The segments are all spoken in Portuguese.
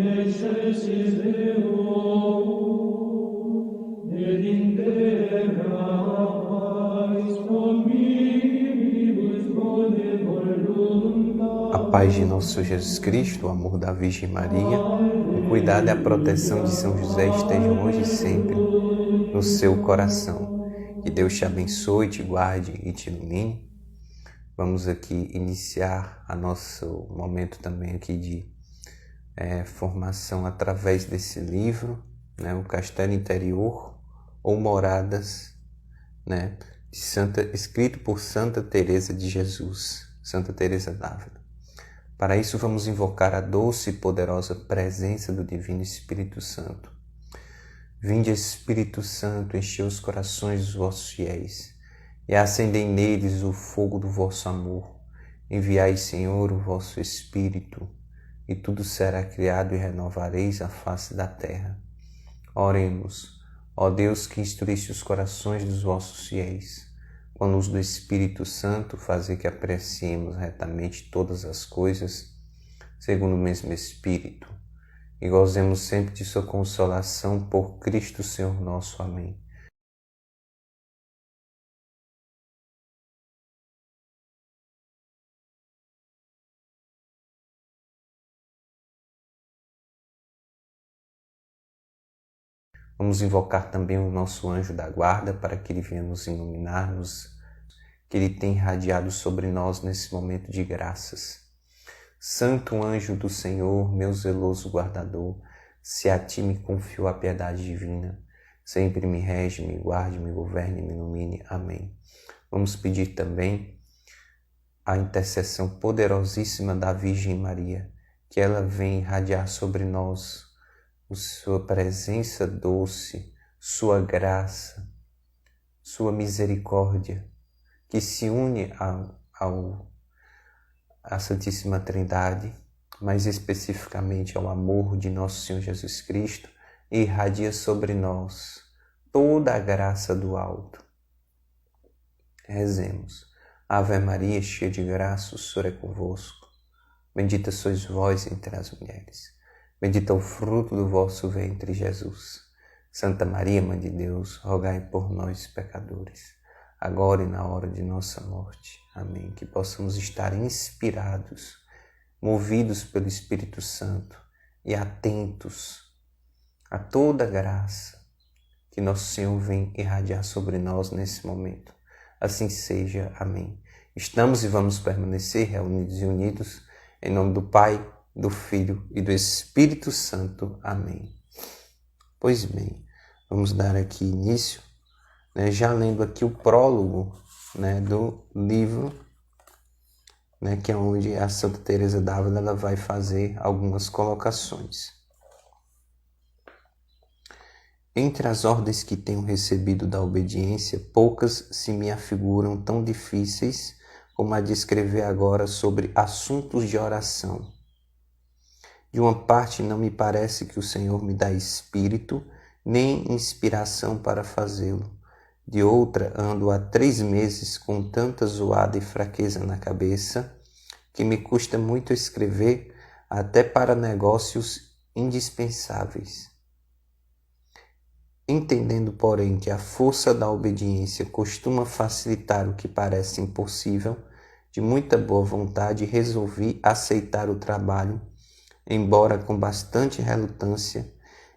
excelsis Deo, et in terra paz omnibus bone voluntas. A paz de nosso Jesus Cristo, o amor da Virgem Maria, o cuidado e a proteção de São José estejam hoje e sempre no seu coração. Que Deus te abençoe, te guarde e te ilumine. Vamos aqui iniciar a nosso momento também aqui de formação através desse livro, né, o Castelo Interior ou Moradas, né, escrito por Santa Teresa de Jesus, Santa Teresa d'Ávila. Para isso vamos invocar a doce e poderosa presença do Divino Espírito Santo. Vinde, Espírito Santo, enchei os corações dos vossos fiéis e acendei neles o fogo do vosso amor. Enviai, Senhor, o vosso Espírito, e tudo será criado e renovareis a face da terra. Oremos, ó Deus, que instruísse os corações dos vossos fiéis, com a luz do Espírito Santo, fazer que apreciemos retamente todas as coisas, segundo o mesmo Espírito, e gozemos sempre de sua consolação por Cristo Senhor nosso. Amém. Vamos invocar também o nosso anjo da guarda para que ele venha nos iluminar, que ele tenha irradiado sobre nós nesse momento de graças. Santo anjo do Senhor, meu zeloso guardador, se a ti me confio a piedade divina, sempre me rege, me guarde, me governe, me ilumine. Amém. Vamos pedir também a intercessão poderosíssima da Virgem Maria, que ela venha irradiar sobre nós sua presença doce, sua graça, sua misericórdia, que se une à Santíssima Trindade, mais especificamente ao amor de nosso Senhor Jesus Cristo, e irradia sobre nós toda a graça do alto. Rezemos. Ave Maria, cheia de graça, o Senhor é convosco. Bendita sois vós entre as mulheres. Bendito é o fruto do vosso ventre, Jesus. Santa Maria, Mãe de Deus, rogai por nós, pecadores, agora e na hora de nossa morte. Amém. Que possamos estar inspirados, movidos pelo Espírito Santo e atentos a toda graça que nosso Senhor vem irradiar sobre nós nesse momento. Assim seja. Amém. Estamos e vamos permanecer reunidos e unidos em nome do Pai, do Filho e do Espírito Santo. Amém. Pois bem, vamos dar aqui início, né, já lendo aqui o prólogo, né, do livro, né, que é onde a Santa Teresa d'Ávila ela vai fazer algumas colocações. Entre as ordens que tenho recebido da obediência, poucas se me afiguram tão difíceis como a de escrever agora sobre assuntos de oração. De uma parte, não me parece que o Senhor me dá espírito, nem inspiração para fazê-lo. De outra, ando há 3 meses com tanta zoada e fraqueza na cabeça, que me custa muito escrever, até para negócios indispensáveis. Entendendo, porém, que a força da obediência costuma facilitar o que parece impossível, de muita boa vontade resolvi aceitar o trabalho, embora com bastante relutância,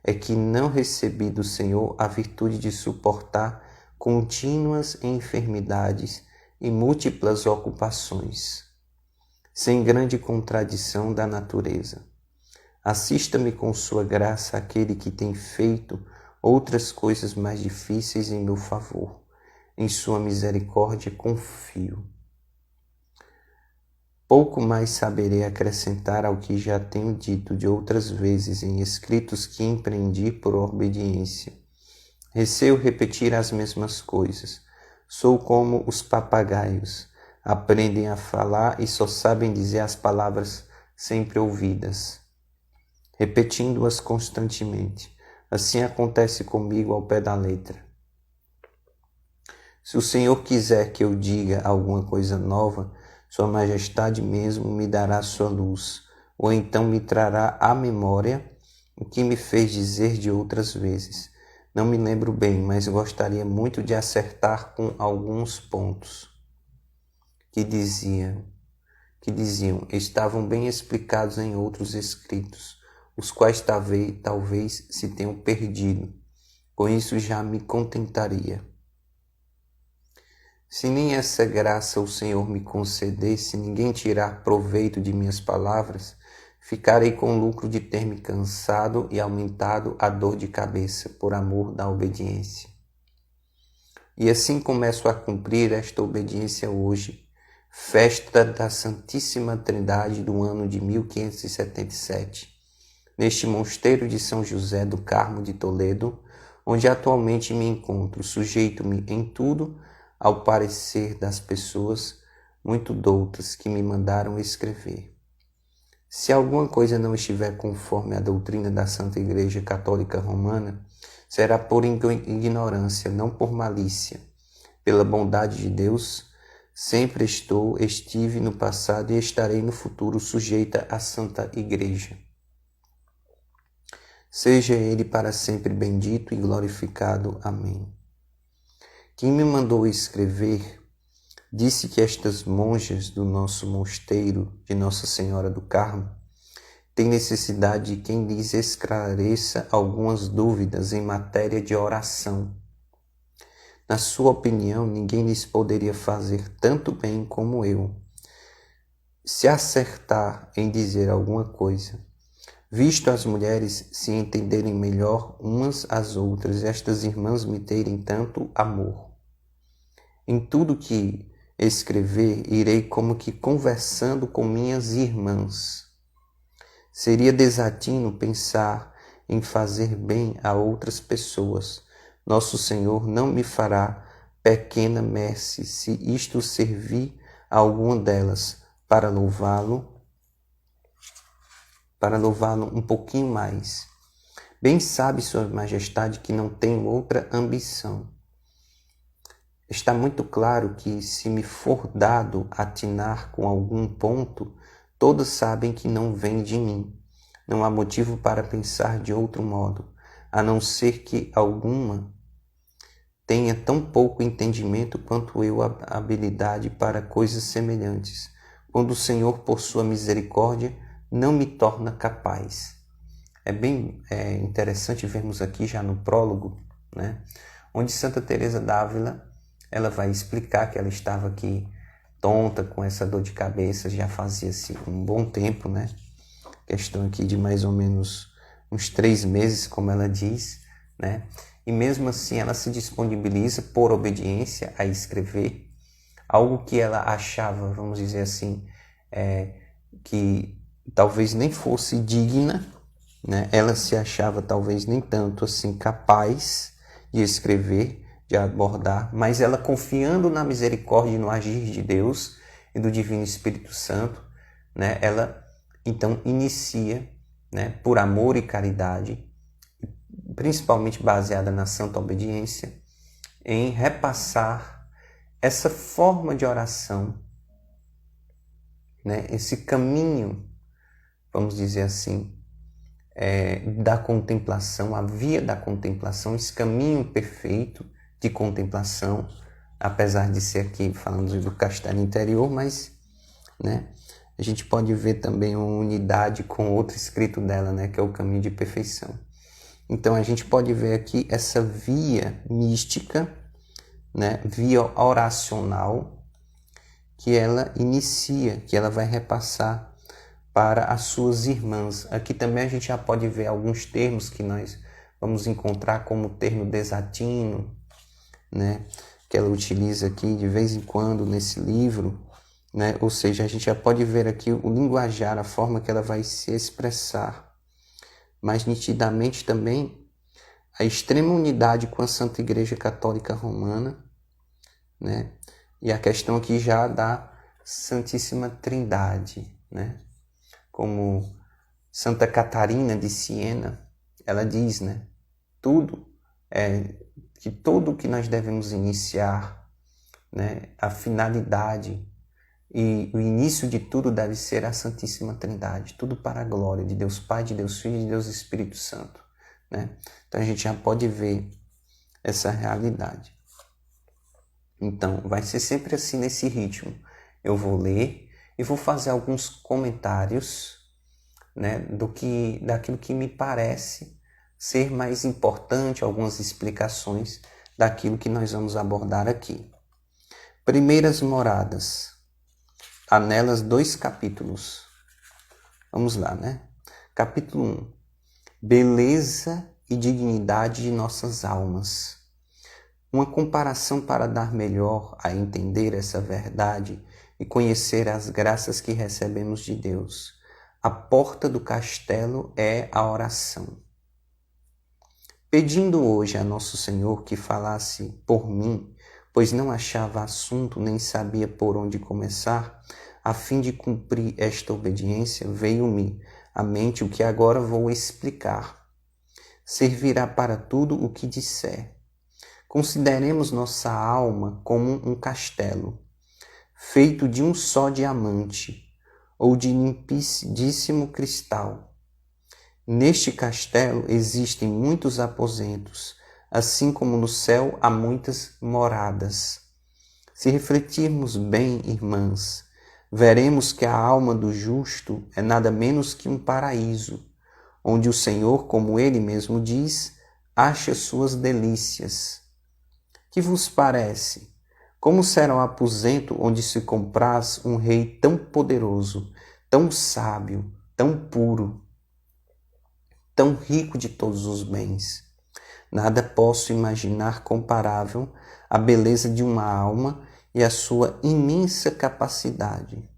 é que não recebi do Senhor a virtude de suportar contínuas enfermidades e múltiplas ocupações, sem grande contradição da natureza. Assista-me com sua graça aquele que tem feito outras coisas mais difíceis em meu favor. Em sua misericórdia confio. Pouco mais saberei acrescentar ao que já tenho dito de outras vezes em escritos que empreendi por obediência. Receio repetir as mesmas coisas. Sou como os papagaios. Aprendem a falar e só sabem dizer as palavras sempre ouvidas, repetindo-as constantemente. Assim acontece comigo ao pé da letra. Se o Senhor quiser que eu diga alguma coisa nova, Sua Majestade mesmo me dará sua luz, ou então me trará à memória o que me fez dizer de outras vezes. Não me lembro bem, mas gostaria muito de acertar com alguns pontos que diziam estavam bem explicados em outros escritos, os quais talvez se tenham perdido. Com isso já me contentaria. Se nem essa graça o Senhor me conceder, se ninguém tirar proveito de minhas palavras, ficarei com o lucro de ter me cansado e aumentado a dor de cabeça por amor da obediência. E assim começo a cumprir esta obediência hoje, festa da Santíssima Trindade do ano de 1577, neste mosteiro de São José do Carmo de Toledo, onde atualmente me encontro, sujeito-me em tudo ao parecer das pessoas muito doutas que me mandaram escrever. Se alguma coisa não estiver conforme a doutrina da Santa Igreja Católica Romana, será por ignorância, não por malícia. Pela bondade de Deus, sempre estive no passado e estarei no futuro sujeita à Santa Igreja. Seja Ele para sempre bendito e glorificado. Amém. Quem me mandou escrever disse que estas monjas do nosso mosteiro de Nossa Senhora do Carmo têm necessidade de quem lhes esclareça algumas dúvidas em matéria de oração. Na sua opinião, ninguém lhes poderia fazer tanto bem como eu, se acertar em dizer alguma coisa. Visto as mulheres se entenderem melhor umas às outras, estas irmãs me terem tanto amor. Em tudo que escrever, irei como que conversando com minhas irmãs. Seria desatino pensar em fazer bem a outras pessoas. Nosso Senhor não me fará pequena mercê se isto servir a alguma delas para louvá-lo um pouquinho mais. Bem sabe Sua Majestade que não tenho outra ambição. Está muito claro que, se me for dado atinar com algum ponto, todos sabem que não vem de mim. Não há motivo para pensar de outro modo, a não ser que alguma tenha tão pouco entendimento quanto eu habilidade para coisas semelhantes, quando o Senhor, por sua misericórdia, não me torna capaz. É bem interessante vermos aqui já no prólogo, né, onde Santa Teresa d'Ávila ela vai explicar que ela estava aqui tonta com essa dor de cabeça, já fazia-se um bom tempo, né? Questão aqui de mais ou menos uns 3 meses, como ela diz, né? E mesmo assim ela se disponibiliza por obediência a escrever algo que ela achava, vamos dizer assim, que talvez nem fosse digna, né? Ela se achava talvez nem tanto assim capaz de escrever, de abordar, mas ela, confiando na misericórdia e no agir de Deus e do Divino Espírito Santo, né, ela então inicia, né, por amor e caridade, principalmente baseada na santa obediência, em repassar essa forma de oração, né, esse caminho, vamos dizer assim, da contemplação, a via da contemplação, esse caminho perfeito de contemplação, apesar de ser aqui falando do castelo interior, mas, né, a gente pode ver também uma unidade com outro escrito dela, né, que é o caminho de perfeição. Então a gente pode ver aqui essa via mística, né, via oracional, que ela inicia, que ela vai repassar para as suas irmãs. Aqui também a gente já pode ver alguns termos que nós vamos encontrar, como o termo desatino, né, que ela utiliza aqui de vez em quando nesse livro, né? Ou seja, a gente já pode ver aqui o linguajar, a forma que ela vai se expressar, mas nitidamente também a extrema unidade com a Santa Igreja Católica Romana, né? E a questão aqui já da Santíssima Trindade, né? Como Santa Catarina de Siena, ela diz, né? Tudo que nós devemos iniciar, né, a finalidade E o início de tudo deve ser a Santíssima Trindade, tudo para a glória de Deus Pai, de Deus Filho e de Deus Espírito Santo, né? Então a gente já pode ver essa realidade. Então vai ser sempre assim nesse ritmo. Eu vou ler e vou fazer alguns comentários, né, daquilo que me parece ser mais importante, algumas explicações daquilo que nós vamos abordar aqui. Primeiras moradas. Há nelas 2 capítulos. Vamos lá, né? Capítulo 1. Beleza e dignidade de nossas almas. Uma comparação para dar melhor a entender essa verdade e conhecer as graças que recebemos de Deus. A porta do castelo é a oração. Pedindo hoje a Nosso Senhor que falasse por mim, pois não achava assunto nem sabia por onde começar, a fim de cumprir esta obediência, veio-me à mente o que agora vou explicar. Servirá para tudo o que disser. Consideremos nossa alma como um castelo, feito de um só diamante, ou de limpidíssimo cristal. Neste castelo existem muitos aposentos, assim como no céu há muitas moradas. Se refletirmos bem, irmãs, veremos que a alma do justo é nada menos que um paraíso, onde o Senhor, como ele mesmo diz, acha suas delícias. Que vos parece? Como será o aposento onde se compraz um rei tão poderoso, tão sábio, tão puro, tão rico de todos os bens? Nada posso imaginar comparável à beleza de uma alma e à sua imensa capacidade.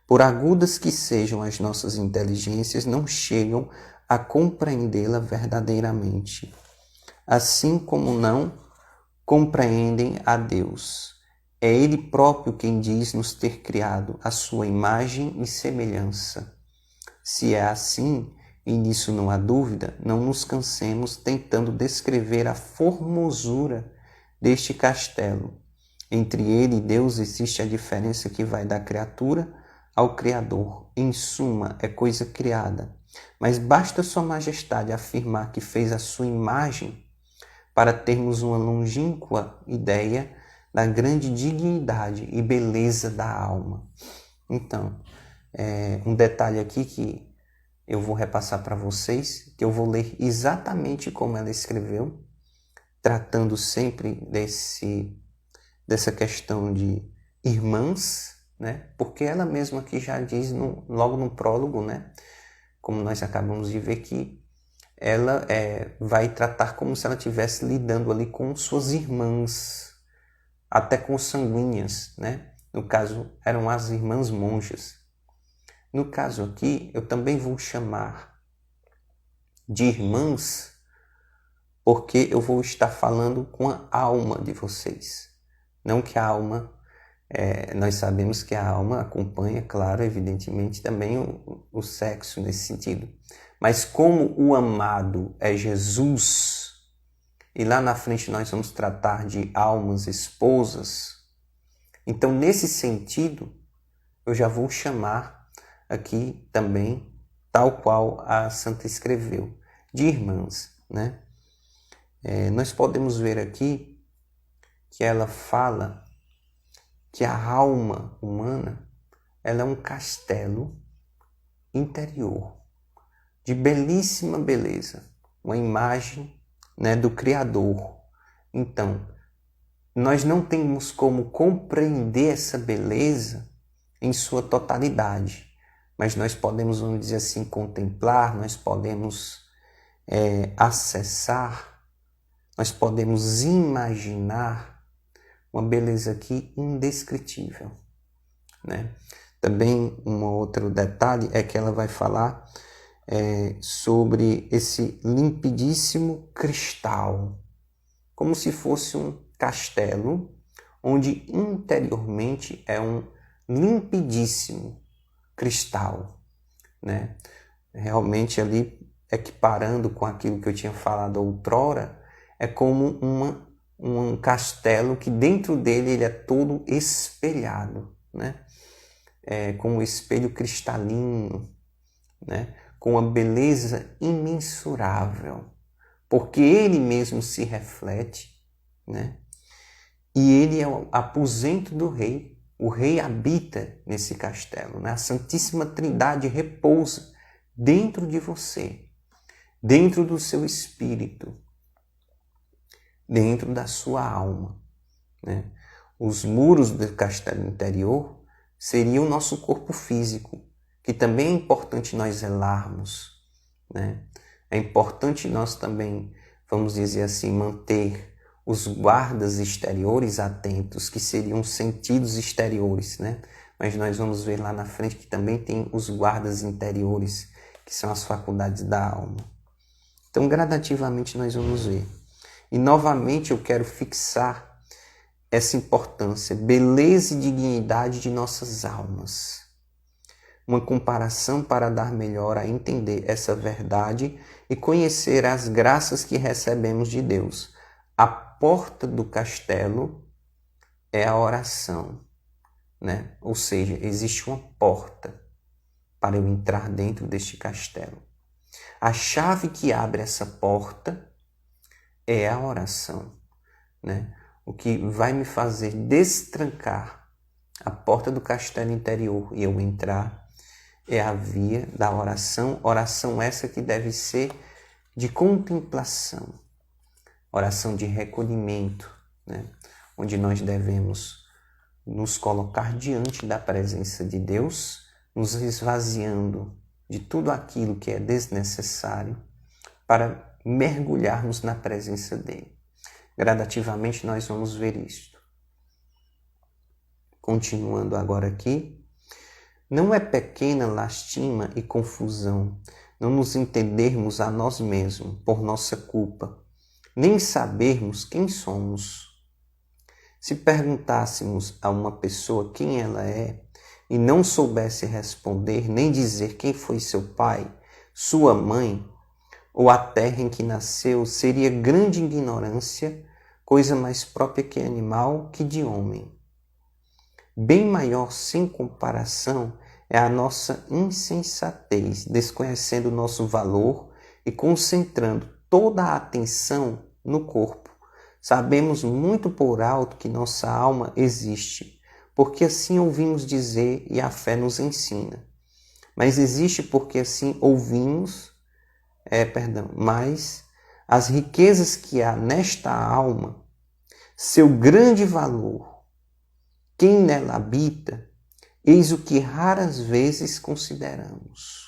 Por agudas que sejam as nossas inteligências, não chegam a compreendê-la verdadeiramente, assim como não compreendem a Deus. É Ele próprio quem diz nos ter criado a sua imagem e semelhança. Se é assim, e nisso não há dúvida, não nos cansemos tentando descrever a formosura deste castelo. Entre ele e Deus existe a diferença que vai da criatura ao Criador. Em suma, é coisa criada. Mas basta Sua Majestade afirmar que fez a sua imagem para termos uma longínqua ideia da grande dignidade e beleza da alma. Então, um detalhe aqui que eu vou repassar para vocês, que eu vou ler exatamente como ela escreveu, tratando sempre dessa questão de irmãs, né? Porque ela mesma aqui já diz logo no prólogo, né? Como nós acabamos de ver, que ela vai tratar como se ela estivesse lidando ali com suas irmãs, até consanguíneas, né? No caso, eram as irmãs monjas. No caso aqui, eu também vou chamar de irmãs, porque eu vou estar falando com a alma de vocês. Não que a alma, nós sabemos que a alma acompanha, claro, evidentemente, também o sexo nesse sentido. Mas como o amado é Jesus, e lá na frente nós vamos tratar de almas esposas, então nesse sentido eu já vou chamar aqui também, tal qual a santa escreveu, de irmãs, né? Nós podemos ver aqui que ela fala que a alma humana ela é um castelo interior de belíssima beleza, uma imagem, né, do Criador. Então, nós não temos como compreender essa beleza em sua totalidade, mas nós podemos, vamos dizer assim, contemplar, nós podemos acessar, nós podemos imaginar uma beleza aqui indescritível, né? Também um outro detalhe é que ela vai falar sobre esse limpidíssimo cristal, como se fosse um castelo, onde interiormente é um limpidíssimo cristal, né? Realmente ali, equiparando com aquilo que eu tinha falado outrora, é como um castelo que dentro dele ele é todo espelhado, né? com um espelho cristalino, né? Com uma beleza imensurável, porque ele mesmo se reflete, né? E ele é o aposento do rei. O rei habita nesse castelo, né? A Santíssima Trindade repousa dentro de você, dentro do seu espírito, dentro da sua alma, né? Os muros do castelo interior seriam o nosso corpo físico, que também é importante nós zelarmos, né? É importante nós também, vamos dizer assim, manter os guardas exteriores atentos, que seriam os sentidos exteriores, né? Mas nós vamos ver lá na frente que também tem os guardas interiores, que são as faculdades da alma. Então, gradativamente nós vamos ver. E novamente eu quero fixar essa importância, beleza e dignidade de nossas almas. Uma comparação para dar melhor a entender essa verdade e conhecer as graças que recebemos de Deus. A porta do castelo é a oração, né? Ou seja, existe uma porta para eu entrar dentro deste castelo. A chave que abre essa porta é a oração, né? O que vai me fazer destrancar a porta do castelo interior e eu entrar é a via da oração. Oração essa que deve ser de contemplação, oração de recolhimento, né? Onde nós devemos nos colocar diante da presença de Deus, nos esvaziando de tudo aquilo que é desnecessário para mergulharmos na presença dele. Gradativamente nós vamos ver isto. Continuando agora aqui, não é pequena lastima e confusão não nos entendermos a nós mesmos por nossa culpa, nem sabermos quem somos. Se perguntássemos a uma pessoa quem ela é e não soubesse responder nem dizer quem foi seu pai, sua mãe ou a terra em que nasceu, seria grande ignorância, coisa mais própria que animal que de homem. Bem maior, sem comparação, é a nossa insensatez, desconhecendo o nosso valor e concentrando toda a atenção no corpo. Sabemos muito por alto que nossa alma existe, porque assim ouvimos dizer e a fé nos ensina. Mas existe porque assim ouvimos, mas as riquezas que há nesta alma, seu grande valor, quem nela habita, eis o que raras vezes consideramos.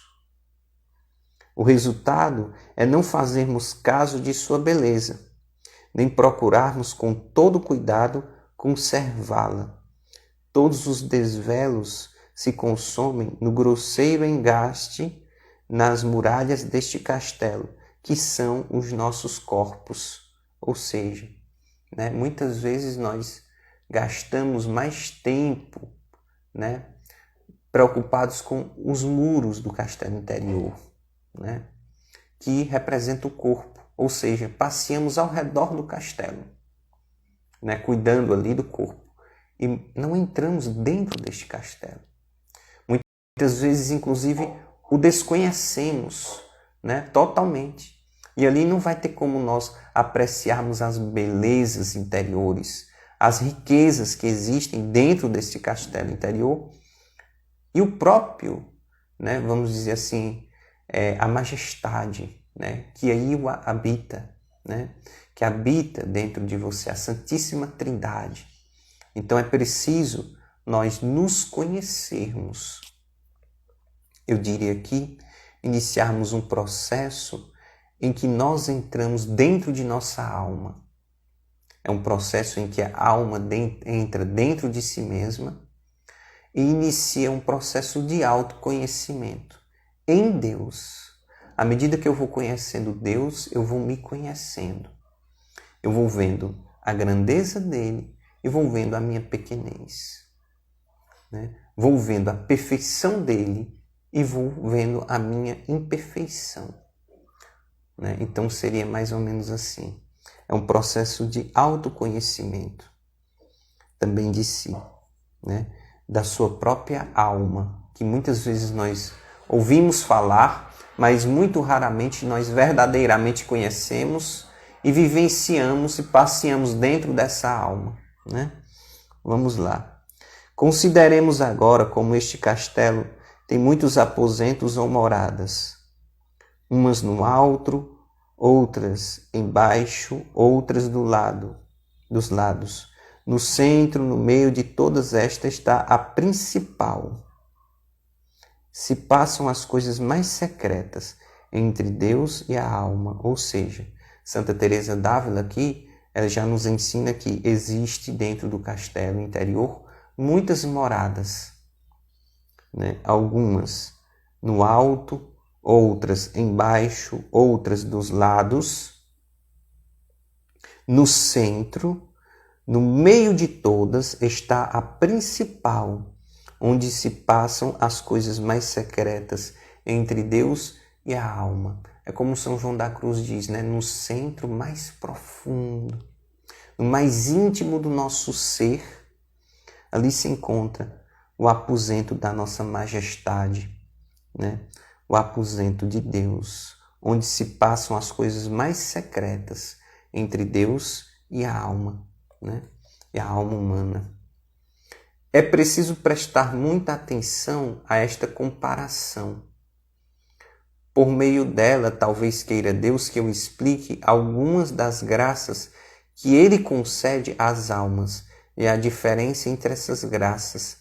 O resultado é não fazermos caso de sua beleza, nem procurarmos com todo cuidado conservá-la. Todos os desvelos se consomem no grosseiro engaste nas muralhas deste castelo, que são os nossos corpos. Ou seja, né, muitas vezes nós gastamos mais tempo, né, preocupados com os muros do castelo interior, né, que representa o corpo. Ou seja, passeamos ao redor do castelo, né, cuidando ali do corpo. E não entramos dentro deste castelo. Muitas vezes, inclusive, o desconhecemos, né, totalmente. E ali não vai ter como nós apreciarmos as belezas interiores, as riquezas que existem dentro deste castelo interior e o próprio, né, vamos dizer assim, a majestade, né, que aí habita, né, que habita dentro de você, a Santíssima Trindade. Então é preciso nós nos conhecermos. Eu diria aqui, iniciarmos um processo em que nós entramos dentro de nossa alma. É um processo em que a alma entra dentro de si mesma e inicia um processo de autoconhecimento em Deus. À medida que eu vou conhecendo Deus, eu vou me conhecendo. Eu vou vendo a grandeza dele e vou vendo a minha pequenez, né? Vou vendo a perfeição dele e vou vendo a minha imperfeição, né? Então seria mais ou menos assim. É um processo de autoconhecimento também de si, né? da sua própria alma, que muitas vezes nós ouvimos falar, mas muito raramente nós verdadeiramente conhecemos e vivenciamos e passeamos dentro dessa alma, né? Vamos lá. Consideremos agora como este castelo tem muitos aposentos ou moradas, umas no alto, outras embaixo, outras dos lados. No centro, no meio de todas estas está a principal. Se passam as coisas mais secretas entre Deus e a alma, ou seja, Santa Teresa d'Ávila aqui, ela já nos ensina que existe dentro do castelo interior muitas moradas, né? Algumas no alto, outras embaixo, outras dos lados, no centro, no meio de todas está a principal, onde se passam as coisas mais secretas entre Deus e a alma. É como São João da Cruz diz, né? No centro mais profundo, no mais íntimo do nosso ser, ali se encontra o aposento da nossa majestade, né? O aposento de Deus, onde se passam as coisas mais secretas entre Deus e a alma, né? E a alma humana. É preciso prestar muita atenção a esta comparação. Por meio dela, talvez queira Deus que eu explique algumas das graças que Ele concede às almas e a diferença entre essas graças.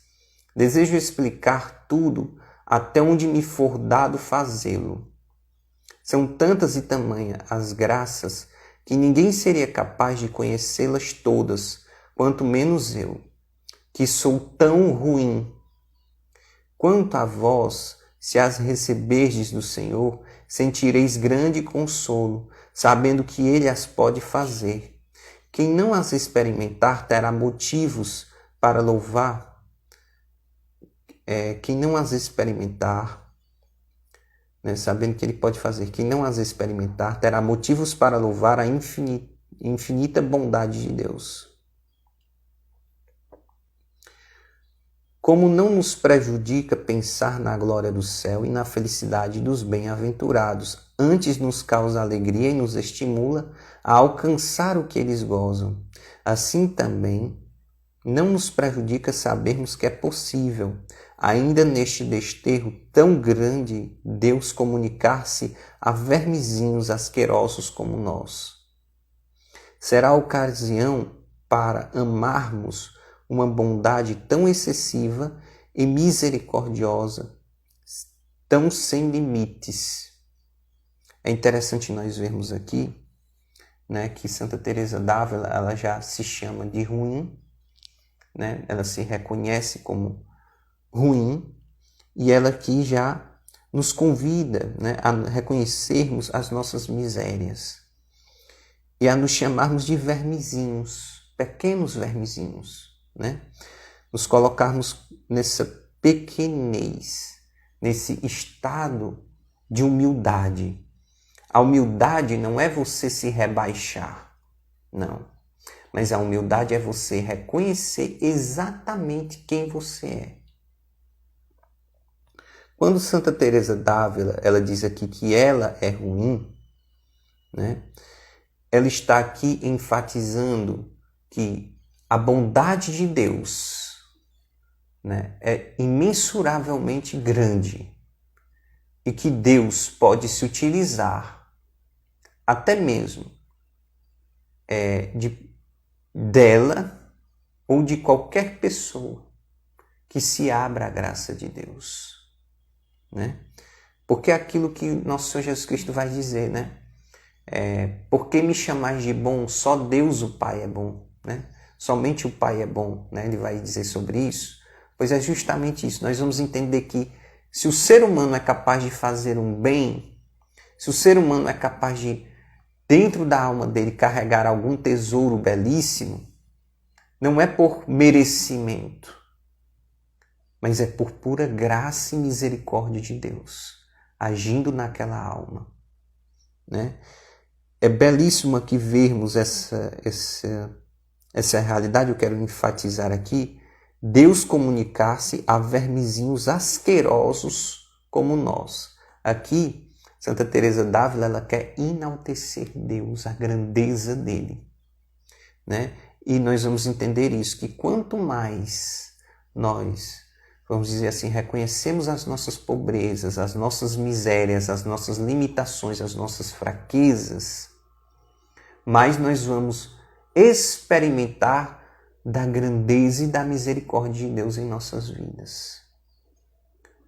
Desejo explicar tudo até onde me for dado fazê-lo. São tantas e tamanhas as graças que ninguém seria capaz de conhecê-las todas, quanto menos eu, que sou tão ruim. Quanto a vós, se as receberdes do Senhor, sentireis grande consolo, sabendo que Ele as pode fazer. Quem não as experimentar terá motivos para louvar. Quem não as experimentar, né, sabendo que Ele pode fazer, quem não as experimentar terá motivos para louvar a infinita bondade de Deus. Como não nos prejudica pensar na glória do céu e na felicidade dos bem-aventurados, antes nos causa alegria e nos estimula a alcançar o que eles gozam. Assim também não nos prejudica sabermos que é possível, ainda neste desterro tão grande, Deus comunicar-se a vermezinhos asquerosos como nós. Será ocasião para amarmos uma bondade tão excessiva e misericordiosa, tão sem limites. É interessante nós vermos aqui, né, que Santa Teresa d'Ávila, ela já se chama de ruim, né? Ela se reconhece como ruim e ela aqui já nos convida, né, a reconhecermos as nossas misérias e a nos chamarmos de vermezinhos, pequenos vermezinhos, né? Nos colocarmos nessa pequenez, nesse estado de humildade. A humildade não é você se rebaixar, não. Mas a humildade é você reconhecer exatamente quem você é. Quando Santa Teresa d'Ávila, ela diz aqui que ela é ruim, né? Ela está aqui enfatizando que a bondade de Deus, né, é imensuravelmente grande e que Deus pode se utilizar até mesmo dela ou de qualquer pessoa que se abra à graça de Deus, né? Porque é aquilo que nosso Senhor Jesus Cristo vai dizer, né? Por que me chamais de bom? Só Deus o Pai é bom, né? Somente o Pai é bom, né? Ele vai dizer sobre isso. Pois é justamente isso. Nós vamos entender que se o ser humano é capaz de fazer um bem, se o ser humano é capaz de, dentro da alma dele, carregar algum tesouro belíssimo, não é por merecimento, mas é por pura graça e misericórdia de Deus, agindo naquela alma, né? É belíssimo aqui vermos essa realidade. Eu quero enfatizar aqui Deus comunicar-se a vermezinhos asquerosos como nós. Aqui, Santa Teresa d'Ávila, ela quer enaltecer Deus, a grandeza dele, né? E nós vamos entender isso, que quanto mais nós, vamos dizer assim, reconhecemos as nossas pobrezas, as nossas misérias, as nossas limitações, as nossas fraquezas, mais nós vamos experimentar da grandeza e da misericórdia de Deus em nossas vidas,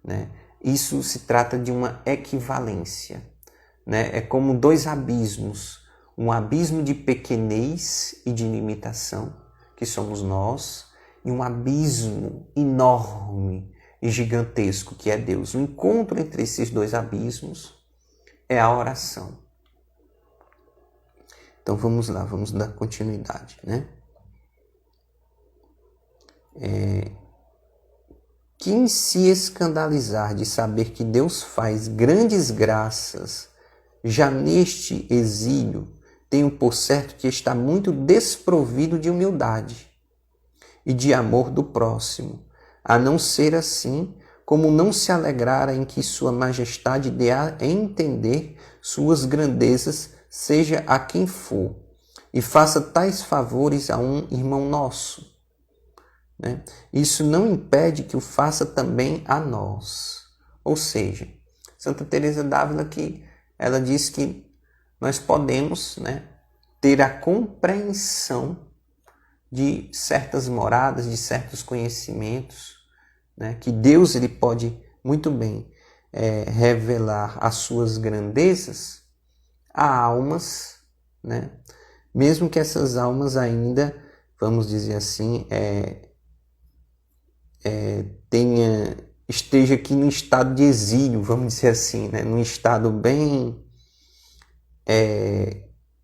né? Isso se trata de uma equivalência, né? É como dois abismos, um abismo de pequenez e de limitação, que somos nós, e um abismo enorme e gigantesco, que é Deus. O encontro entre esses dois abismos é a oração. Então vamos lá, vamos dar continuidade, né? Quem se escandalizar de saber que Deus faz grandes graças já neste exílio, tenho por certo que está muito desprovido de humildade e de amor do próximo, a não ser assim como não se alegrara em que Sua Majestade dê a entender suas grandezas, seja a quem for, e faça tais favores a um irmão nosso, né? Isso não impede que o faça também a nós. Ou seja, Santa Teresa d'Ávila, que ela diz que nós podemos, né, ter a compreensão de certas moradas, de certos conhecimentos, né, que Deus ele pode muito bem revelar as suas grandezas a almas, né, mesmo que essas almas ainda, vamos dizer assim, esteja aqui num estado de exílio, vamos dizer assim, né? Num estado bem,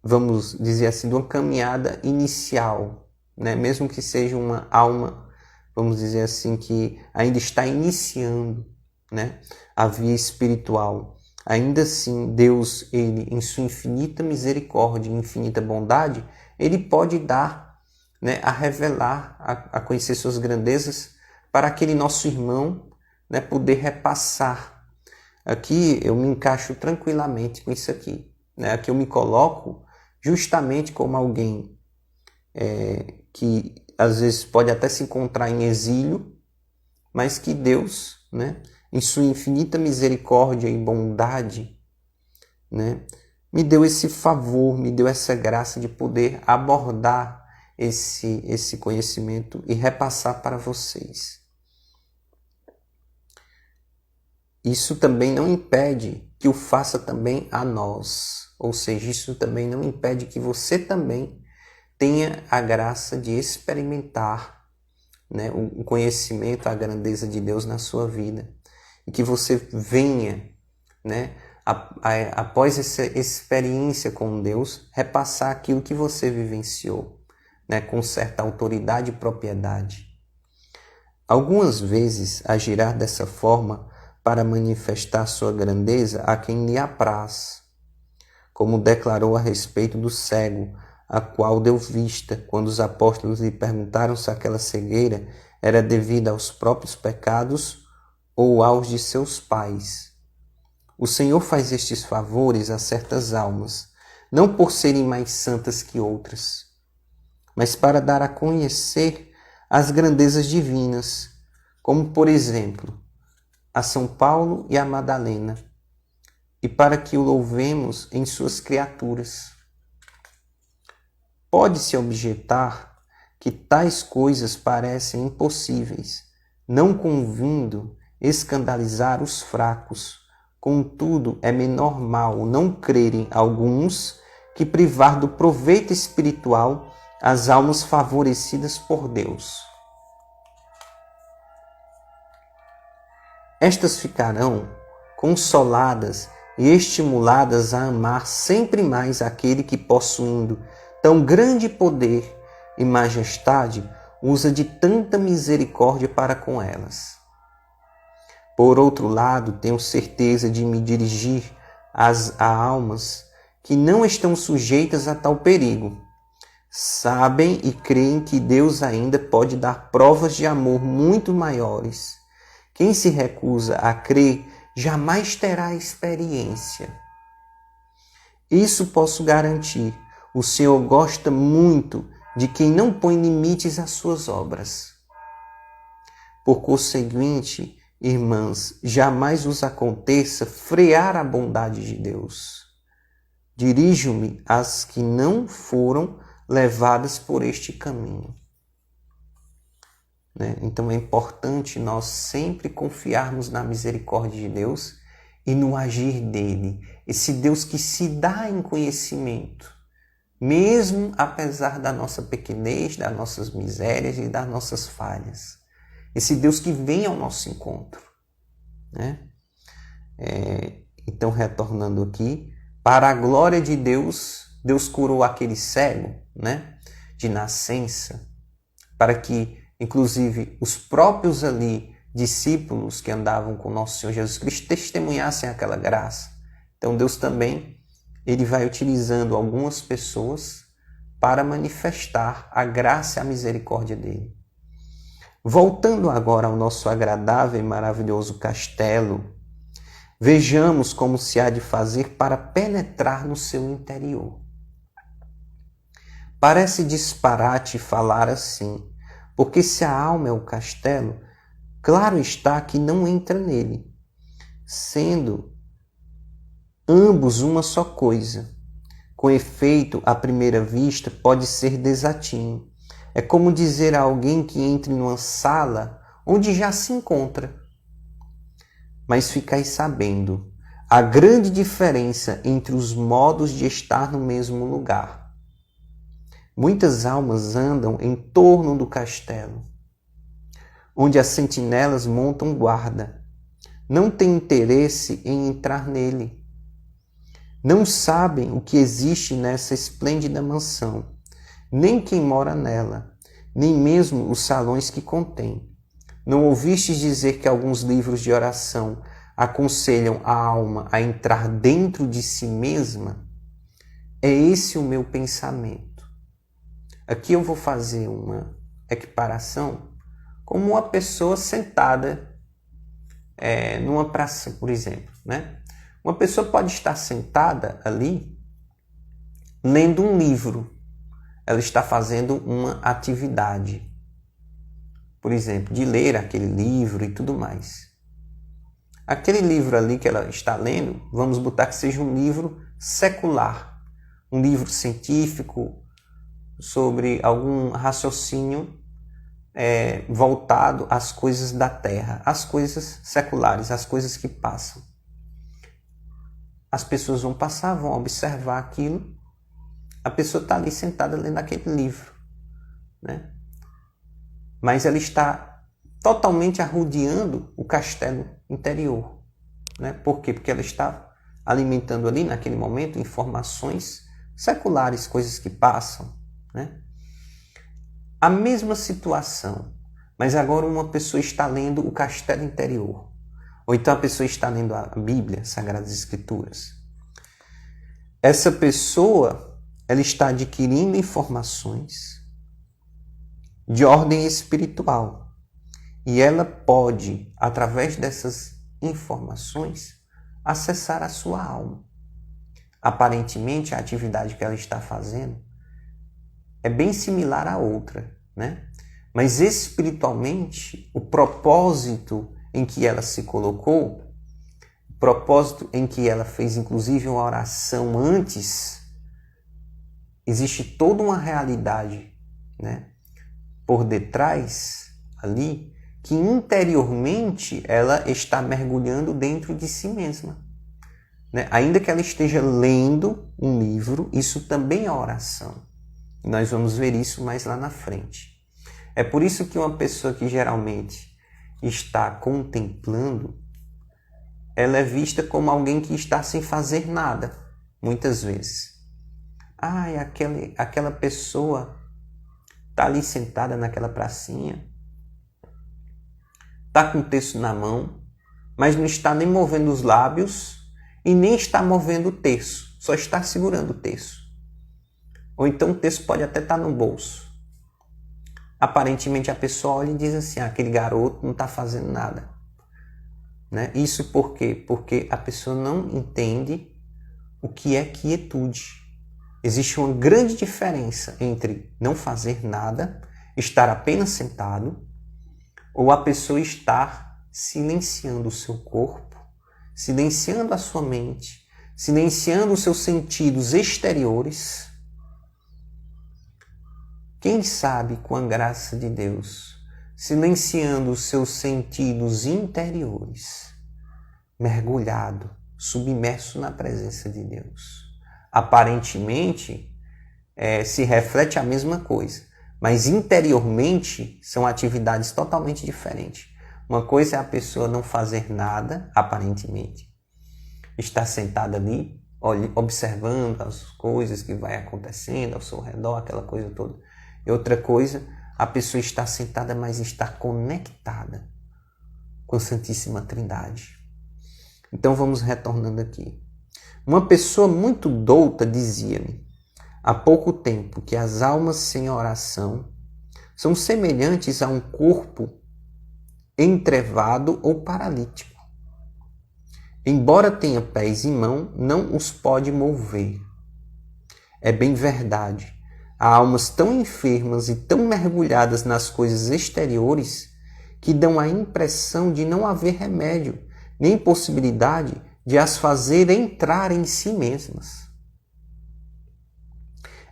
vamos dizer assim, de uma caminhada inicial, né? Mesmo que seja uma alma, vamos dizer assim, que ainda está iniciando, né, a via espiritual. Ainda assim, Deus, ele, em sua infinita misericórdia e infinita bondade, ele pode dar, né, a revelar, a conhecer suas grandezas para aquele nosso irmão, né, poder repassar. Aqui eu me encaixo tranquilamente com isso aqui, né? Aqui eu me coloco justamente como alguém que às vezes pode até se encontrar em exílio, mas que Deus, né, em sua infinita misericórdia e bondade, né, me deu esse favor, me deu essa graça de poder abordar esse conhecimento e repassar para vocês. Isso também não impede que o faça também a nós, ou seja, isso também não impede que você também tenha a graça de experimentar, né, o conhecimento, a grandeza de Deus na sua vida, e que você venha, né, após essa experiência com Deus, repassar aquilo que você vivenciou, né, com certa autoridade e propriedade. Algumas vezes agirá dessa forma para manifestar sua grandeza a quem lhe apraz, como declarou a respeito do cego, a qual deu vista, quando os apóstolos lhe perguntaram se aquela cegueira era devida aos próprios pecados ou aos de seus pais. O Senhor faz estes favores a certas almas, não por serem mais santas que outras, mas para dar a conhecer as grandezas divinas, como, por exemplo, a São Paulo e a Madalena, e para que o louvemos em suas criaturas. Pode-se objetar que tais coisas parecem impossíveis, não convindo escandalizar os fracos. Contudo, é menor mal não crerem alguns que privar do proveito espiritual as almas favorecidas por Deus. Estas ficarão consoladas e estimuladas a amar sempre mais aquele que, possuindo tão grande poder e majestade, usa de tanta misericórdia para com elas. Por outro lado, tenho certeza de me dirigir a almas que não estão sujeitas a tal perigo, Sabem e creem que Deus ainda pode dar provas de amor muito maiores. Quem se recusa a crer jamais terá a experiência. Isso posso garantir. O Senhor gosta muito de quem não põe limites às suas obras. Por conseguinte, irmãs, jamais vos aconteça frear a bondade de Deus. Dirijo-me às que não foram levadas por este caminho. Então é importante nós sempre confiarmos na misericórdia de Deus e no agir dele. Esse Deus que se dá em conhecimento, mesmo apesar da nossa pequenez, das nossas misérias e das nossas falhas. Esse Deus que vem ao nosso encontro. Então, retornando aqui, para a glória de Deus, Deus curou aquele cego, de nascença, para que, inclusive, os próprios ali discípulos que andavam com nosso Senhor Jesus Cristo testemunhassem aquela graça. Então, Deus também, ele vai utilizando algumas pessoas para manifestar a graça e a misericórdia dele. Voltando agora ao nosso agradável e maravilhoso castelo, vejamos como se há de fazer para penetrar no seu interior. Parece disparate falar assim, porque se a alma é o castelo, claro está que não entra nele, sendo ambos uma só coisa. Com efeito, à primeira vista, pode ser desatino. É como dizer a alguém que entre numa sala onde já se encontra. Mas ficai sabendo a grande diferença entre os modos de estar no mesmo lugar. Muitas almas andam em torno do castelo, onde as sentinelas montam guarda. Não têm interesse em entrar nele. Não sabem o que existe nessa esplêndida mansão, nem quem mora nela, nem mesmo os salões que contém. Não ouvistes dizer que alguns livros de oração aconselham a alma a entrar dentro de si mesma? É esse o meu pensamento. Aqui eu vou fazer uma equiparação como uma pessoa sentada numa praça, por exemplo, Uma pessoa pode estar sentada ali lendo um livro. Ela está fazendo uma atividade, por exemplo, de ler aquele livro e tudo mais. Aquele livro ali que ela está lendo, vamos botar que seja um livro secular, um livro científico sobre algum raciocínio voltado às coisas da terra, às coisas seculares, às coisas que passam. As pessoas vão passar, vão observar aquilo. A pessoa está ali sentada lendo aquele livro, Mas ela está totalmente arrodeando o castelo interior, Por quê? Porque ela está alimentando ali, naquele momento, informações seculares, coisas que passam, A mesma situação, mas agora uma pessoa está lendo o castelo interior. Ou então a pessoa está lendo a Bíblia, Sagradas Escrituras. Essa pessoa, ela está adquirindo informações de ordem espiritual. E ela pode, através dessas informações, acessar a sua alma. Aparentemente, a atividade que ela está fazendo é bem similar à outra, Mas espiritualmente, o propósito em que ela se colocou, o propósito em que ela fez inclusive uma oração antes, existe toda uma realidade, por detrás ali, que interiormente ela está mergulhando dentro de si mesma. Ainda que ela esteja lendo um livro, isso também é oração. Nós vamos ver isso mais lá na frente. É por isso que uma pessoa que geralmente está contemplando, ela é vista como alguém que está sem fazer nada, muitas vezes. Aquela pessoa está ali sentada naquela pracinha, está com o texto na mão, mas não está nem movendo os lábios e nem está movendo o terço, só está segurando o terço. Ou então o texto pode até estar no bolso. Aparentemente a pessoa olha e diz assim, aquele garoto não está fazendo nada. Né? Isso por quê? Porque a pessoa não entende o que é quietude. Existe uma grande diferença entre não fazer nada, estar apenas sentado, ou a pessoa estar silenciando o seu corpo, silenciando a sua mente, silenciando os seus sentidos exteriores. Quem sabe, com a graça de Deus, silenciando os seus sentidos interiores, mergulhado, submerso na presença de Deus. Aparentemente, se reflete a mesma coisa, mas interiormente são atividades totalmente diferentes. Uma coisa é a pessoa não fazer nada, aparentemente, estar sentada ali, observando as coisas que vai acontecendo ao seu redor, aquela coisa toda. E outra coisa, a pessoa está sentada, mas está conectada com a Santíssima Trindade. Então vamos retornando aqui. Uma pessoa muito douta dizia-me há pouco tempo que as almas sem oração são semelhantes a um corpo entrevado ou paralítico. Embora tenha pés e mão, não os pode mover. É bem verdade. Há almas tão enfermas e tão mergulhadas nas coisas exteriores que dão a impressão de não haver remédio, nem possibilidade de as fazer entrar em si mesmas.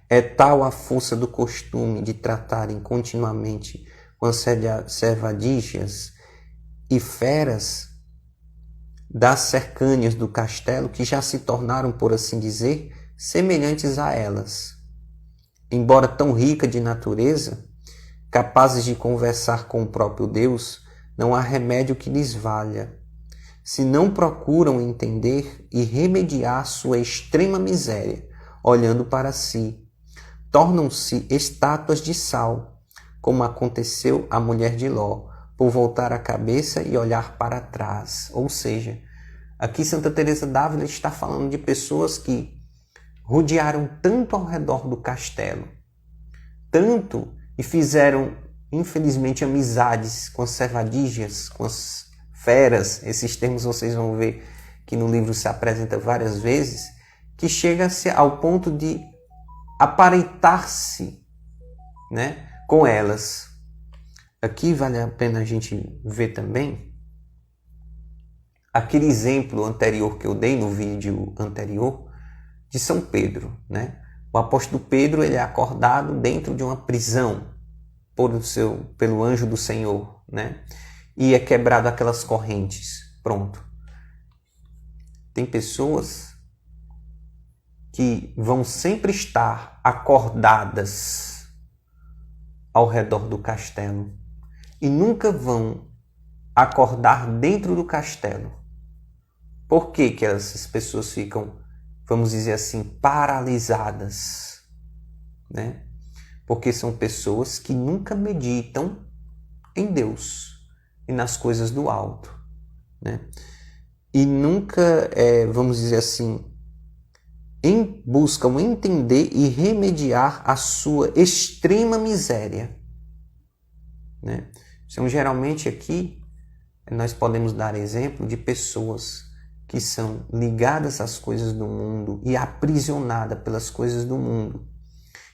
É tal a força do costume de tratarem continuamente com as servadígias e feras das cercânias do castelo que já se tornaram, por assim dizer, semelhantes a elas. Embora tão rica de natureza, capazes de conversar com o próprio Deus, não há remédio que lhes valha. Se não procuram entender e remediar sua extrema miséria, olhando para si, tornam-se estátuas de sal, como aconteceu à mulher de Ló, por voltar a cabeça e olhar para trás. Ou seja, aqui Santa Teresa d'Ávila está falando de pessoas que rodearam tanto ao redor do castelo, tanto e fizeram, infelizmente, amizades com as servadígias, com as feras. Esses termos vocês vão ver que no livro se apresenta várias vezes, que chega-se ao ponto de aparentar-se, né, com elas. Aqui vale a pena a gente ver também aquele exemplo anterior que eu dei no vídeo anterior de São Pedro, né? O apóstolo Pedro, ele é acordado dentro de uma prisão pelo anjo do Senhor, né? E é quebrado aquelas correntes. Pronto. Tem pessoas que vão sempre estar acordadas ao redor do castelo e nunca vão acordar dentro do castelo. Por que que essas pessoas ficam, vamos dizer assim, paralisadas, né? Porque são pessoas que nunca meditam em Deus e nas coisas do alto, né? E nunca, vamos dizer assim, buscam entender e remediar a sua extrema miséria, né? Então, geralmente aqui nós podemos dar exemplo de pessoas que são ligadas às coisas do mundo e aprisionadas pelas coisas do mundo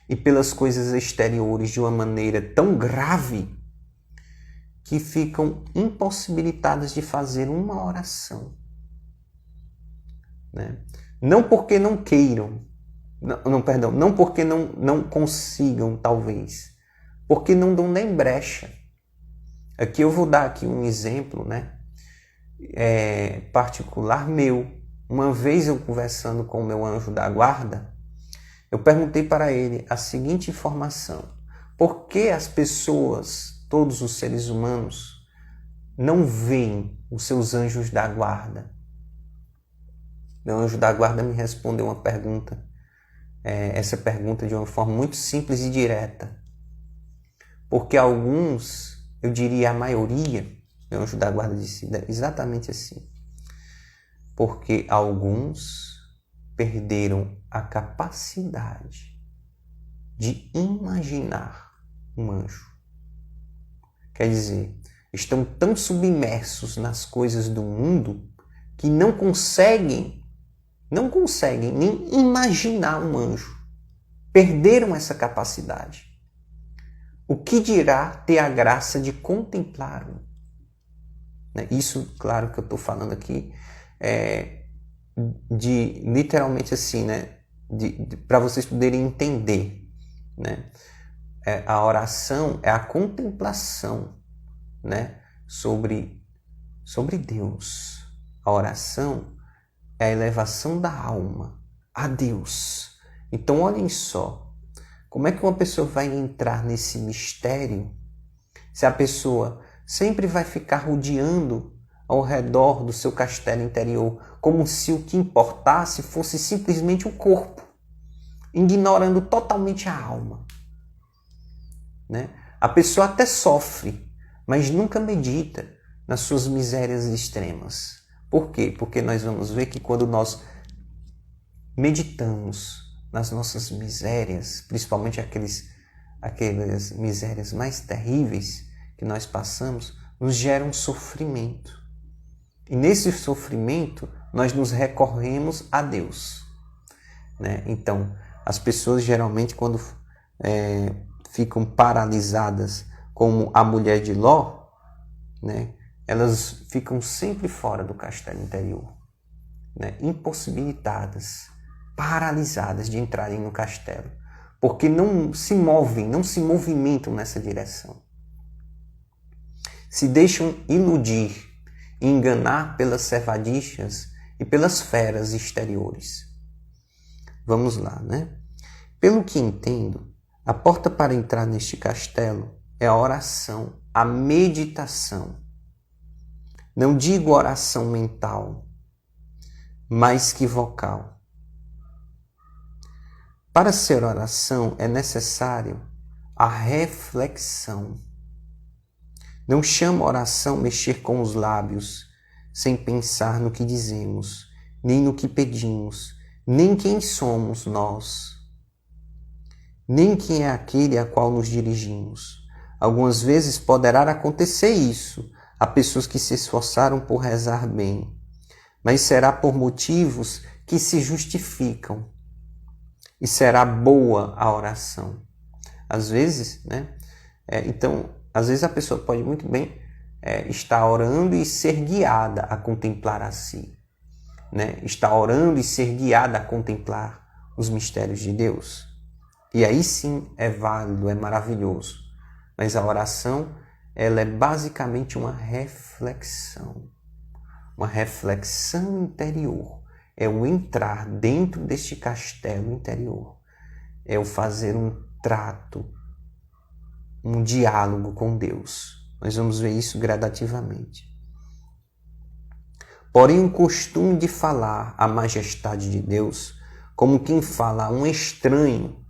e pelas coisas exteriores de uma maneira tão grave que ficam impossibilitadas de fazer uma oração, né? Não porque não queiram, não porque não consigam, talvez, porque não dão nem brecha. Aqui eu vou dar aqui um exemplo, né? Particular meu. Uma vez eu conversando com o meu anjo da guarda, eu perguntei para ele a seguinte informação: por que as pessoas, todos os seres humanos, não veem os seus anjos da guarda? Meu anjo da guarda me respondeu uma pergunta, essa pergunta de uma forma muito simples e direta. Porque alguns, eu diria a maioria, meu anjo da guarda disse exatamente assim: porque alguns perderam a capacidade de imaginar um anjo. Quer dizer, estão tão submersos nas coisas do mundo que não conseguem nem imaginar um anjo. Perderam essa capacidade. O que dirá ter a graça de contemplar um? Isso, claro que eu estou falando aqui, de literalmente assim, para vocês poderem entender. A oração é a contemplação, sobre Deus. A oração é a elevação da alma a Deus. Então, olhem só, como é que uma pessoa vai entrar nesse mistério se a pessoa sempre vai ficar rodeando ao redor do seu castelo interior, como se o que importasse fosse simplesmente o corpo, ignorando totalmente a alma. A pessoa até sofre, mas nunca medita nas suas misérias extremas. Por quê? Porque nós vamos ver que quando nós meditamos nas nossas misérias, principalmente aquelas misérias mais terríveis que nós passamos, nos gera um sofrimento. E nesse sofrimento, nós nos recorremos a Deus. Então, as pessoas geralmente, quando ficam paralisadas, como a mulher de Ló, elas ficam sempre fora do castelo interior, impossibilitadas, paralisadas de entrarem no castelo, porque não se movem, não se movimentam nessa direção. Se deixam iludir e enganar pelas servadichas e pelas feras exteriores. Vamos lá, Pelo que entendo, a porta para entrar neste castelo é a oração, a meditação. Não digo oração mental, mais que vocal. Para ser oração é necessário a reflexão. Não chamo oração mexer com os lábios, sem pensar no que dizemos, nem no que pedimos, nem quem somos nós, nem quem é aquele a qual nos dirigimos. Algumas vezes poderá acontecer isso a pessoas que se esforçaram por rezar bem, mas será por motivos que se justificam e será boa a oração. Às vezes, às vezes a pessoa pode muito bem estar orando e ser guiada a contemplar a si, Estar orando e ser guiada a contemplar os mistérios de Deus. E aí sim é válido, é maravilhoso. Mas a oração, ela é basicamente uma reflexão interior. É o entrar dentro deste castelo interior. É o fazer um trato, um diálogo com Deus. Nós vamos ver isso gradativamente. Porém, o costume de falar a majestade de Deus como quem fala a um estranho,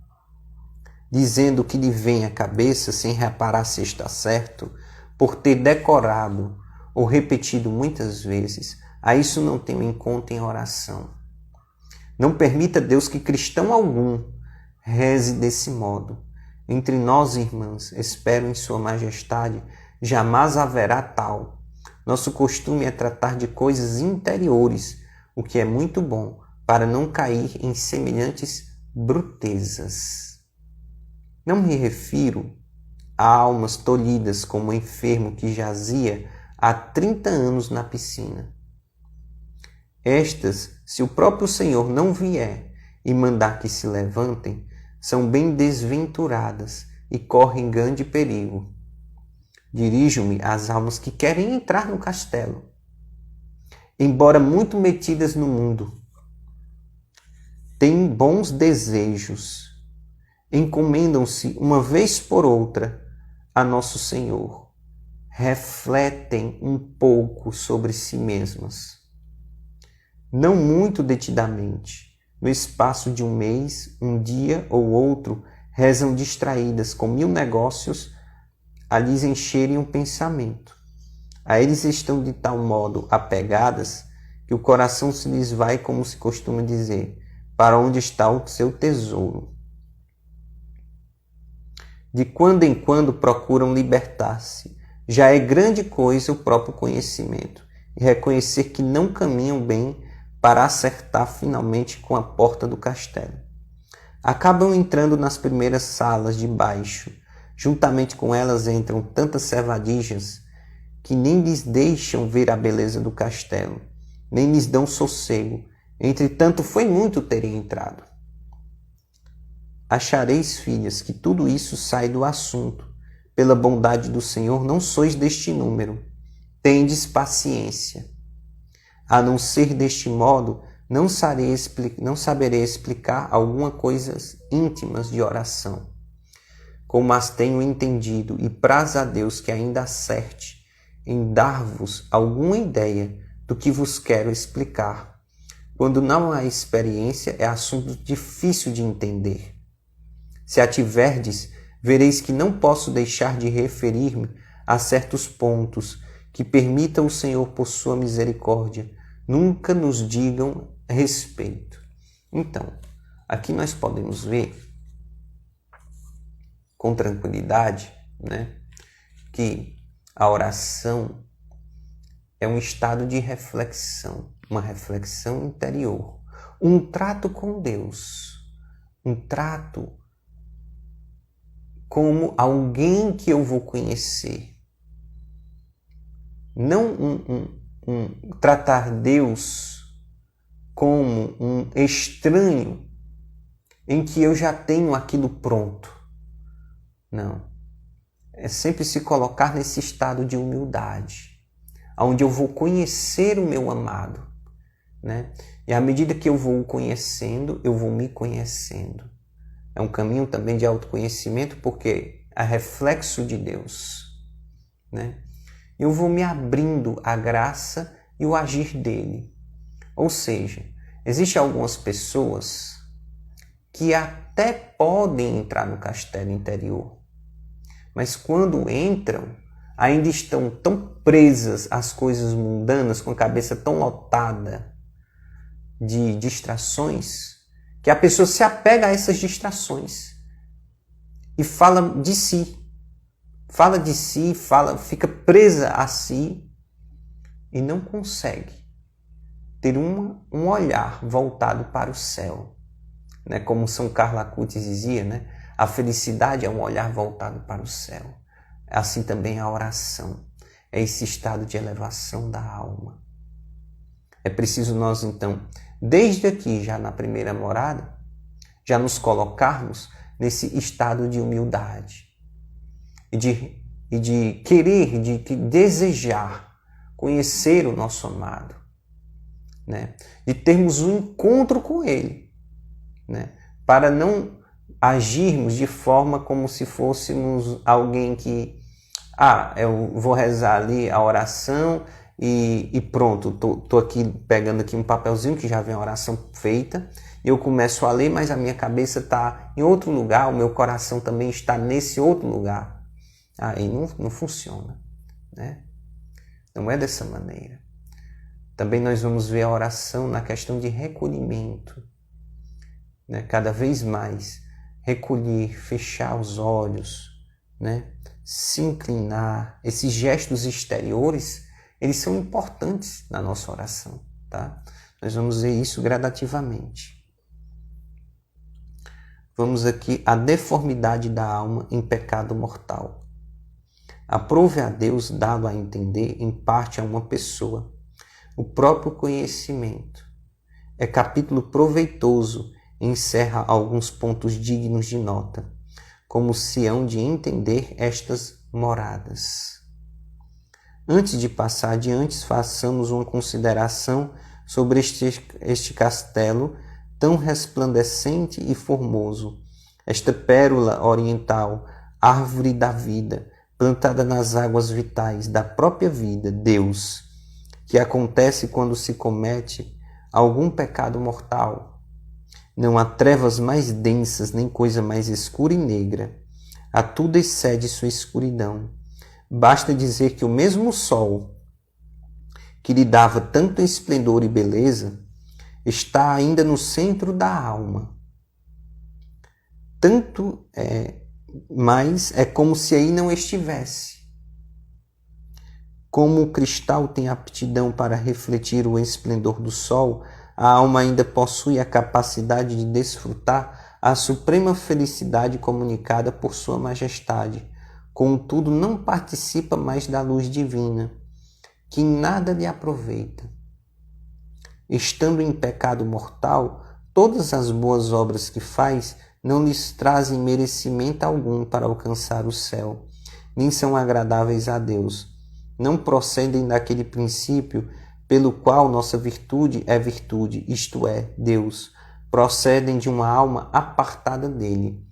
dizendo o que lhe vem à cabeça sem reparar se está certo, por ter decorado ou repetido muitas vezes, a isso não tenho em conta em oração. Não permita, Deus, que cristão algum reze desse modo. Entre nós, irmãs, espero em sua majestade, jamais haverá tal. Nosso costume é tratar de coisas interiores, o que é muito bom, para não cair em semelhantes brutezas. Não me refiro a almas tolhidas como o enfermo que jazia há 30 anos na piscina. Estas, se o próprio Senhor não vier e mandar que se levantem, são bem desventuradas e correm grande perigo. Dirijo-me às almas que querem entrar no castelo. Embora muito metidas no mundo, têm bons desejos, encomendam-se uma vez por outra a Nosso Senhor. Refletem um pouco sobre si mesmas. Não muito detidamente, no espaço de um mês, um dia ou outro, rezam distraídas com 1000 negócios a lhes encherem o pensamento. A eles estão de tal modo apegadas que o coração se lhes vai, como se costuma dizer, para onde está o seu tesouro. de quando em quando procuram libertar-se. Já é grande coisa o próprio conhecimento e reconhecer que não caminham bem para acertar finalmente com a porta do castelo. Acabam entrando nas primeiras salas de baixo. Juntamente com elas entram tantas servadijas que nem lhes deixam ver a beleza do castelo, nem lhes dão sossego. Entretanto, foi muito terem entrado. Achareis, filhas, que tudo isso sai do assunto. Pela bondade do Senhor, não sois deste número. Tendes paciência. A não ser deste modo, não saberei explicar algumas coisas íntimas de oração. Como as tenho entendido, e praz a Deus que ainda acerte em dar-vos alguma ideia do que vos quero explicar. Quando não há experiência, é assunto difícil de entender. Se a tiverdes, vereis que não posso deixar de referir-me a certos pontos que permita o Senhor, por sua misericórdia, nunca nos digam respeito. Então, aqui nós podemos ver com tranquilidade, que a oração é um estado de reflexão, uma reflexão interior, um trato com Deus, um trato como alguém que eu vou conhecer. Não tratar Deus como um estranho em que eu já tenho aquilo pronto. Não. É sempre se colocar nesse estado de humildade, onde eu vou conhecer o meu amado, E à medida que eu vou o conhecendo, eu vou me conhecendo. É um caminho também de autoconhecimento, porque é reflexo de Deus, Eu vou me abrindo à graça e o agir dele. Ou seja, existem algumas pessoas que até podem entrar no castelo interior, mas quando entram, ainda estão tão presas às coisas mundanas, com a cabeça tão lotada de distrações, que a pessoa se apega a essas distrações e fala de si, fica presa a si e não consegue ter um olhar voltado para o céu. Como São Carlo Acutis dizia, a felicidade é um olhar voltado para o céu. Assim também a oração é esse estado de elevação da alma. É preciso nós, então, desde aqui, já na primeira morada, já nos colocarmos nesse estado de humildade e de querer, de desejar conhecer o nosso amado, de termos um encontro com ele, para não agirmos de forma como se fôssemos alguém que, eu vou rezar ali a oração e pronto, tô aqui pegando aqui um papelzinho que já vem a oração feita, e eu começo a ler, mas a minha cabeça está em outro lugar, o meu coração também está nesse outro lugar. Aí não funciona, Não é dessa maneira. Também nós vamos ver a oração na questão de recolhimento, Cada vez mais recolher, fechar os olhos, se inclinar. Esses gestos exteriores, eles são importantes na nossa oração, tá? Nós vamos ver isso gradativamente. Vamos aqui a deformidade da alma em pecado mortal. Aprove a Deus dado a entender em parte a uma pessoa o próprio conhecimento. É capítulo proveitoso, encerra alguns pontos dignos de nota, como se hão de entender estas moradas. Antes de passar adiante, façamos uma consideração sobre este castelo tão resplandecente e formoso, esta pérola oriental, árvore da vida, plantada nas águas vitais da própria vida, Deus, que acontece quando se comete algum pecado mortal. Não há trevas mais densas, nem coisa mais escura e negra. A tudo excede sua escuridão. Basta dizer que o mesmo sol, que lhe dava tanto esplendor e beleza, está ainda no centro da alma. Tanto mas é como se aí não estivesse. Como o cristal tem aptidão para refletir o esplendor do sol, a alma ainda possui a capacidade de desfrutar a suprema felicidade comunicada por Sua Majestade. Contudo, não participa mais da luz divina, que em nada lhe aproveita. Estando em pecado mortal, todas as boas obras que faz não lhes trazem merecimento algum para alcançar o céu, nem são agradáveis a Deus. Não procedem daquele princípio pelo qual nossa virtude é virtude, isto é, Deus. Procedem de uma alma apartada dele.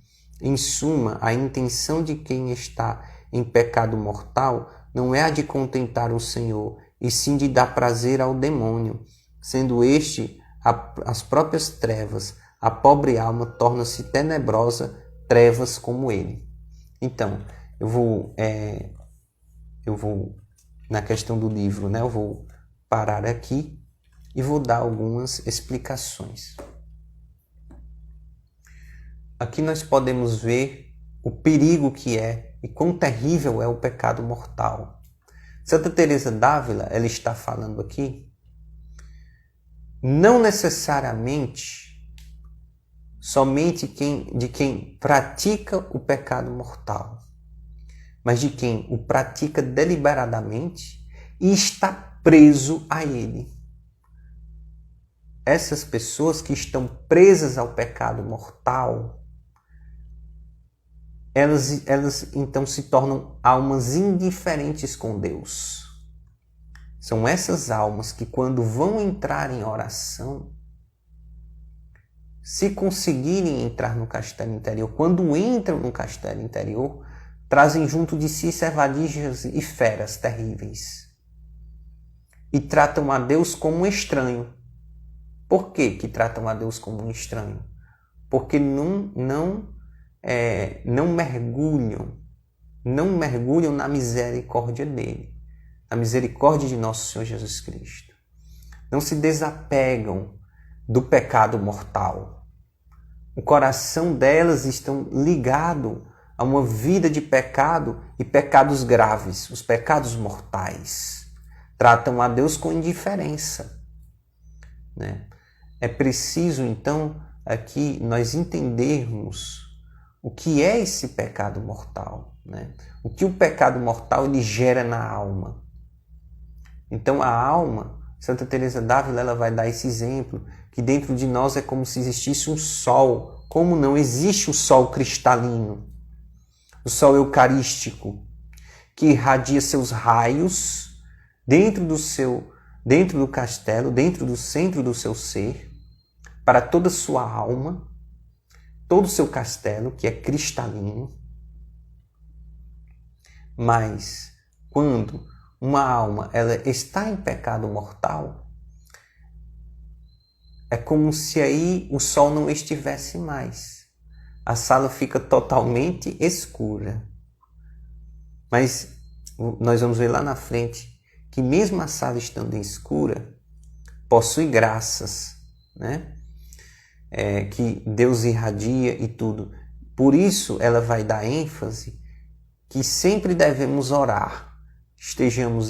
Em suma, a intenção de quem está em pecado mortal não é a de contentar o Senhor, e sim de dar prazer ao demônio. Sendo este as próprias trevas, a pobre alma torna-se tenebrosa, trevas como ele. Então, eu vou na questão do livro, né? Eu vou parar aqui e vou dar algumas explicações. Aqui nós podemos ver o perigo que é e quão terrível é o pecado mortal. Santa Teresa d'Ávila, ela está falando aqui, não necessariamente somente de quem pratica o pecado mortal, mas de quem o pratica deliberadamente e está preso a ele. Essas pessoas que estão presas ao pecado mortal, elas então se tornam almas indiferentes com Deus. São essas almas que, quando vão entrar em oração, se conseguirem entrar no castelo interior, quando entram no castelo interior, trazem junto de si servadijas e feras terríveis. E tratam a Deus como um estranho. Por que tratam a Deus como um estranho? Porque não mergulham na misericórdia dele, na misericórdia de nosso Senhor Jesus Cristo. Não se desapegam do pecado mortal. O coração delas está ligado a uma vida de pecado e pecados graves, os pecados mortais. Tratam a Deus com indiferença, né? É preciso, então, aqui nós entendermos o que é esse pecado mortal, né? O que o pecado mortal ele gera na alma. Então a alma, Santa Teresa d'Ávila, ela vai dar esse exemplo, que dentro de nós é como se existisse um sol. Como não existe o sol cristalino, o sol eucarístico, que irradia seus raios dentro do castelo, dentro do centro do seu ser, para toda a sua alma, todo o seu castelo, que é cristalino. Mas quando uma alma ela está em pecado mortal, é como se aí o sol não estivesse mais. A sala fica totalmente escura. Mas nós vamos ver lá na frente que mesmo a sala estando escura, possui graças, né? Que Deus irradia e tudo. Por isso ela vai dar ênfase que sempre devemos orar, estejamos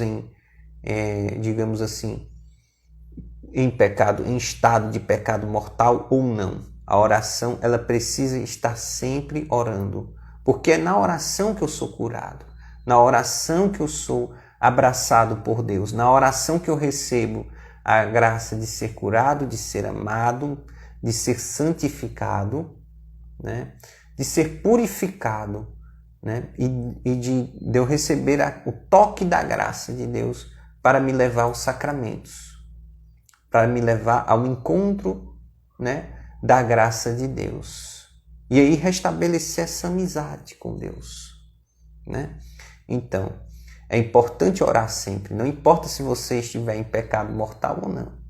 digamos assim, em pecado, em estado de pecado mortal ou não. A oração, ela precisa estar sempre orando, porque é na oração que eu sou curado, na oração que eu sou abraçado por Deus, na oração que eu recebo a graça de ser curado, de ser amado, de ser santificado, né? De ser purificado, né? E de eu receber o toque da graça de Deus para me levar aos sacramentos, para me levar ao encontro, né, da graça de Deus. E aí restabelecer essa amizade com Deus, né? Então, é importante orar sempre, não importa se você estiver em pecado mortal ou não.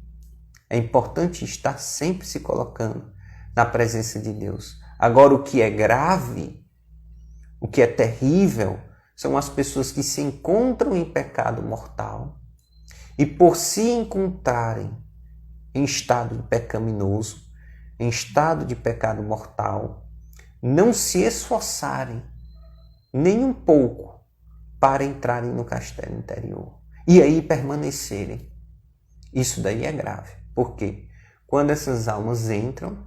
É importante estar sempre se colocando na presença de Deus. Agora, o que é grave, o que é terrível, são as pessoas que se encontram em pecado mortal e, por se encontrarem em estado pecaminoso, em estado de pecado mortal, não se esforçarem nem um pouco, para entrarem no castelo interior e aí permanecerem. Isso daí é grave. Por quê? Quando essas almas entram,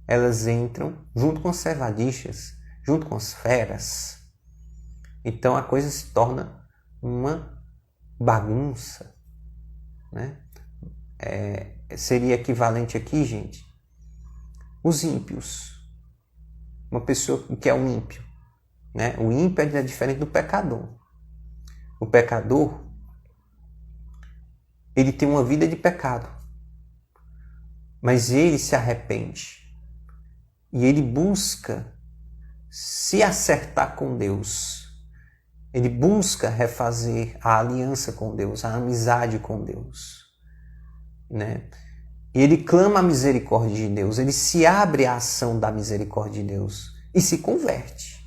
elas entram junto com os servadistas, junto com as feras. Então a coisa se torna uma bagunça, né? Seria equivalente aqui, gente, os ímpios. Uma pessoa que é um ímpio, né? O ímpio é diferente do pecador. O pecador, ele tem uma vida de pecado, mas ele se arrepende e ele busca se acertar com Deus. Ele busca refazer a aliança com Deus, a amizade com Deus, né? E ele clama a misericórdia de Deus, ele se abre à ação da misericórdia de Deus e se converte,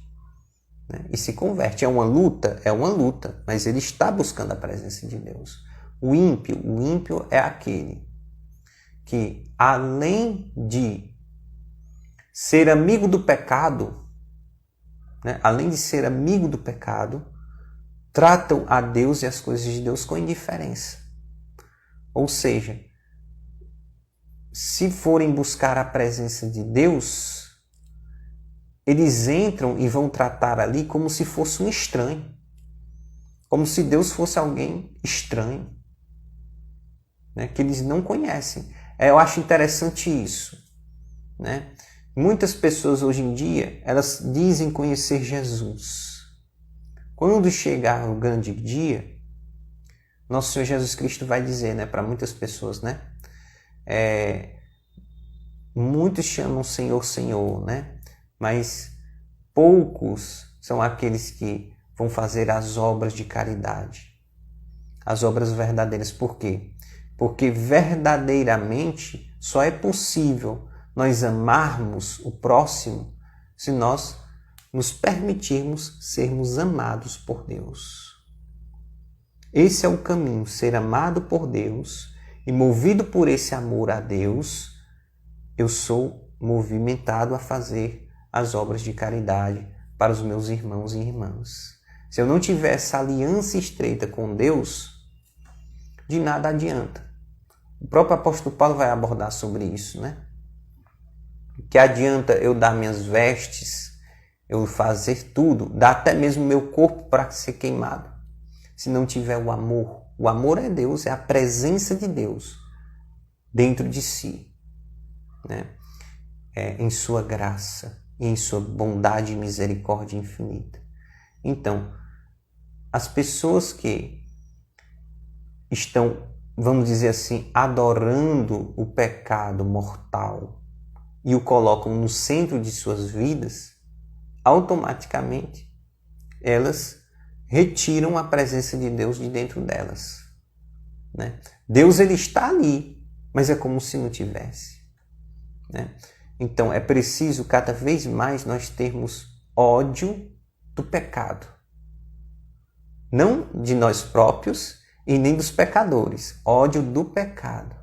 né? E se converte. É uma luta, mas ele está buscando a presença de Deus. O ímpio é aquele que, além de ser amigo do pecado, né? Além de ser amigo do pecado, tratam a Deus e as coisas de Deus com indiferença. Ou seja, se forem buscar a presença de Deus, eles entram e vão tratar ali como se fosse um estranho. Como se Deus fosse alguém estranho, né? Que eles não conhecem. Eu acho interessante isso, né? Muitas pessoas hoje em dia, elas dizem conhecer Jesus. Quando chegar o grande dia, nosso Senhor Jesus Cristo vai dizer, né, para muitas pessoas, né? Muitos chamam Senhor, Senhor, né? Mas poucos são aqueles que vão fazer as obras de caridade, as obras verdadeiras. Por quê? Porque verdadeiramente só é possível nós amarmos o próximo se nós nos permitirmos sermos amados por Deus. Esse é o caminho, ser amado por Deus, e movido por esse amor a Deus, eu sou movimentado a fazer as obras de caridade para os meus irmãos e irmãs. Se eu não tiver essa aliança estreita com Deus, de nada adianta. O próprio apóstolo Paulo vai abordar sobre isso, né? Que adianta eu dar minhas vestes, eu fazer tudo, dar até mesmo meu corpo para ser queimado, se não tiver o amor. O amor é Deus, é a presença de Deus dentro de si, né? Em sua graça e em sua bondade e misericórdia infinita. Então, as pessoas que estão, vamos dizer assim, adorando o pecado mortal e o colocam no centro de suas vidas, automaticamente elas retiram a presença de Deus de dentro delas, né? Deus, ele está ali, mas é como se não tivesse, né? Então é preciso cada vez mais nós termos ódio do pecado, não de nós próprios e nem dos pecadores, ódio do pecado.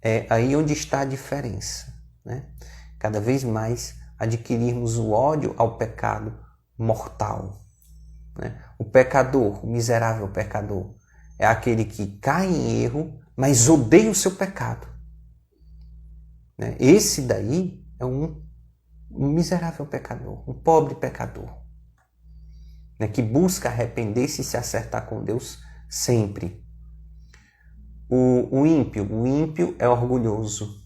É aí onde está a diferença, né? Cada vez mais adquirirmos o ódio ao pecado mortal, né? O pecador, o miserável pecador, é aquele que cai em erro, mas odeia o seu pecado, né? Esse daí é um miserável pecador, um pobre pecador, né? Que busca arrepender-se e se acertar com Deus sempre. O ímpio é orgulhoso,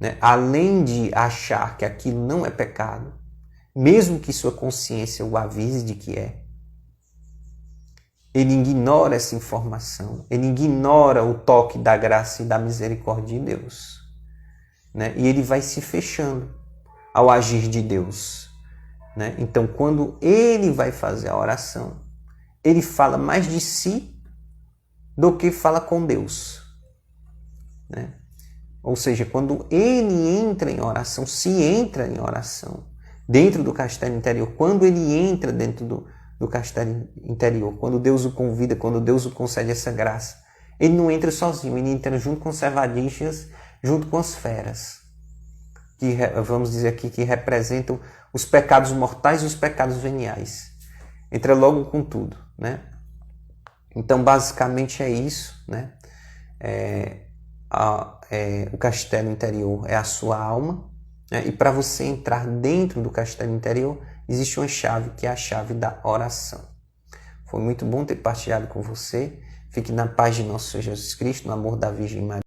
né? Além de achar que aquilo não é pecado, mesmo que sua consciência o avise de que é, ele ignora essa informação, ele ignora o toque da graça e da misericórdia de Deus, né? E ele vai se fechando ao agir de Deus, né? Então, quando ele vai fazer a oração, ele fala mais de si do que fala com Deus, né? Ou seja, quando ele entra em oração, se entra em oração dentro do castelo interior, quando ele entra dentro do castelo interior, quando Deus o convida, quando Deus o concede essa graça, ele não entra sozinho, ele entra junto com os servadistas, junto com as feras. vamos dizer aqui, que representam os pecados mortais e os pecados veniais. Entra logo com tudo, né? Então, basicamente é isso, né? O castelo interior é a sua alma, né? E para você entrar dentro do castelo interior, existe uma chave, que é a chave da oração. Foi muito bom ter partilhado com você. Fique na paz de nosso Senhor Jesus Cristo, no amor da Virgem Maria.